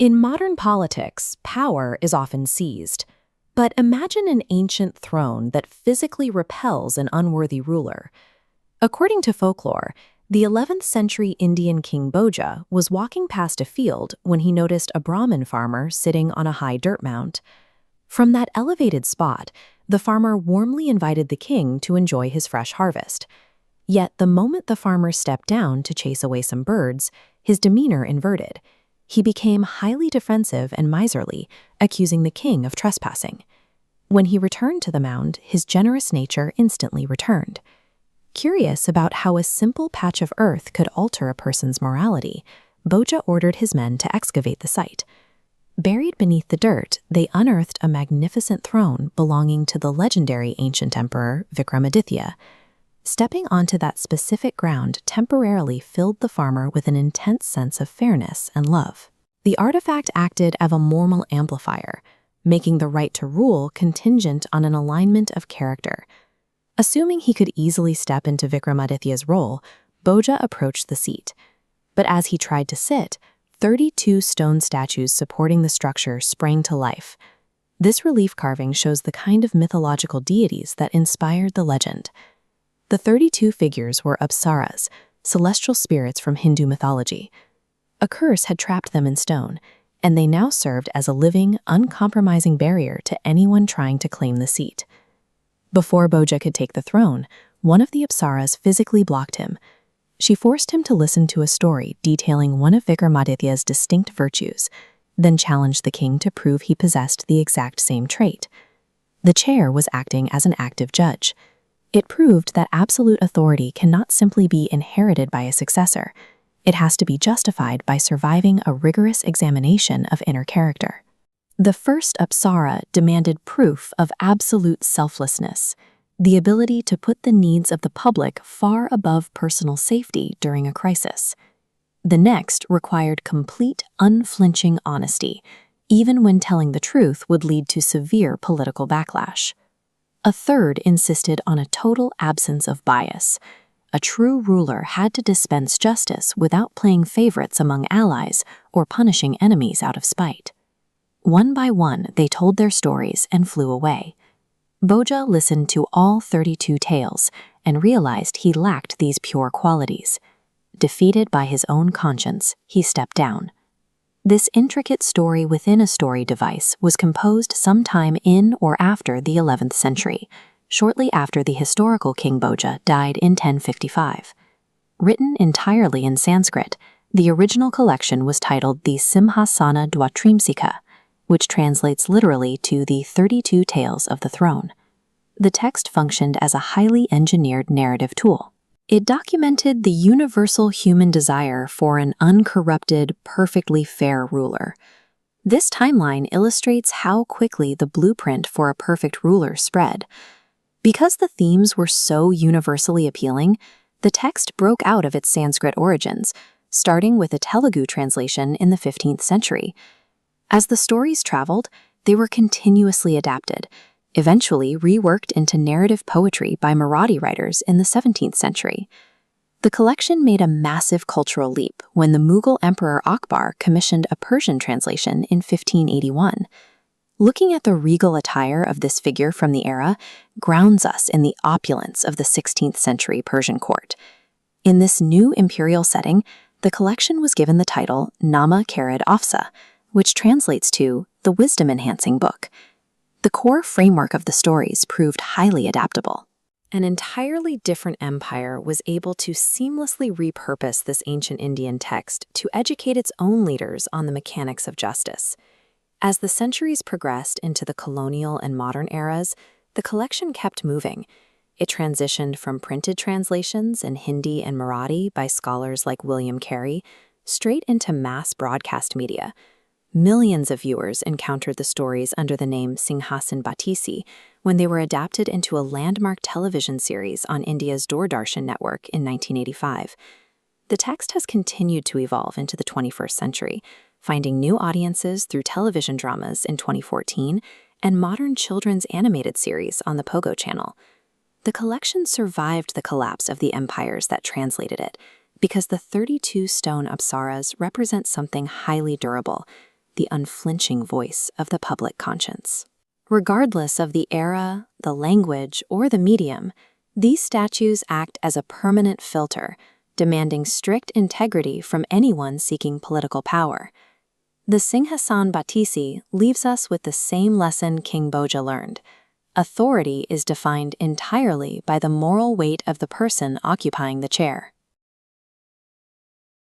In modern politics, power is often seized. But imagine an ancient throne that physically repels an unworthy ruler. According to folklore, the 11th century Indian king Bhoja was walking past a field when he noticed a Brahmin farmer sitting on a high dirt mound. From that elevated spot, the farmer warmly invited the king to enjoy his fresh harvest. Yet the moment the farmer stepped down to chase away some birds, his demeanor inverted. He became highly defensive and miserly, accusing the king of trespassing. When he returned to the mound, his generous nature instantly returned. Curious about how a simple patch of earth could alter a person's morality, Bhoja ordered his men to excavate the site. Buried beneath the dirt, they unearthed a magnificent throne belonging to the legendary ancient emperor Vikramaditya. Stepping onto that specific ground temporarily filled the farmer with an intense sense of fairness and love. The artifact acted as a moral amplifier, making the right to rule contingent on an alignment of character. Assuming he could easily step into Vikramaditya's role, Bhoja approached the seat. But as he tried to sit, 32 stone statues supporting the structure sprang to life. This relief carving shows the kind of mythological deities that inspired the legend. The 32 figures were apsaras, celestial spirits from Hindu mythology. A curse had trapped them in stone, and they now served as a living, uncompromising barrier to anyone trying to claim the seat. Before Bhoja could take the throne, one of the apsaras physically blocked him. She forced him to listen to a story detailing one of Vikramaditya's distinct virtues, then challenged the king to prove he possessed the exact same trait. The chair was acting as an active judge. It proved that absolute authority cannot simply be inherited by a successor. It has to be justified by surviving a rigorous examination of inner character. The first apsara demanded proof of absolute selflessness, the ability to put the needs of the public far above personal safety during a crisis. The next required complete, unflinching honesty, even when telling the truth would lead to severe political backlash. A third insisted on a total absence of bias. A true ruler had to dispense justice without playing favorites among allies or punishing enemies out of spite. One by one, they told their stories and flew away. Bhoja listened to all 32 tales and realized he lacked these pure qualities. Defeated by his own conscience, he stepped down. This intricate story within a story device was composed sometime in or after the 11th century, shortly after the historical King Bhoja died in 1055. Written entirely in Sanskrit, the original collection was titled the Simhasana Dwatrimsika, which translates literally to the 32 Tales of the Throne. The text functioned as a highly engineered narrative tool. It documented the universal human desire for an uncorrupted, perfectly fair ruler. This timeline illustrates how quickly the blueprint for a perfect ruler spread. Because the themes were so universally appealing, the text broke out of its Sanskrit origins, starting with a Telugu translation in the 15th century. As the stories traveled, they were continuously adapted, eventually reworked into narrative poetry by Marathi writers in the 17th century. The collection made a massive cultural leap when the Mughal Emperor Akbar commissioned a Persian translation in 1581. Looking at the regal attire of this figure from the era grounds us in the opulence of the 16th century Persian court. In this new imperial setting, the collection was given the title Nama Karid Afsa, which translates to the wisdom-enhancing book. The core framework of the stories proved highly adaptable. An entirely different empire was able to seamlessly repurpose this ancient Indian text to educate its own leaders on the mechanics of justice. As the centuries progressed into the colonial and modern eras, the collection kept moving. It transitioned from printed translations in Hindi and Marathi by scholars like William Carey straight into mass broadcast media. Millions of viewers encountered the stories under the name Simhasana Battisi when they were adapted into a landmark television series on India's Doordarshan network in 1985. The text has continued to evolve into the 21st century, finding new audiences through television dramas in 2014 and modern children's animated series on the Pogo channel. The collection survived the collapse of the empires that translated it because the 32 stone apsaras represent something highly durable, the unflinching voice of the public conscience. Regardless of the era, the language, or the medium, these statues act as a permanent filter, demanding strict integrity from anyone seeking political power. The Simhasana Battisi leaves us with the same lesson King Bhoja learned. Authority is defined entirely by the moral weight of the person occupying the chair.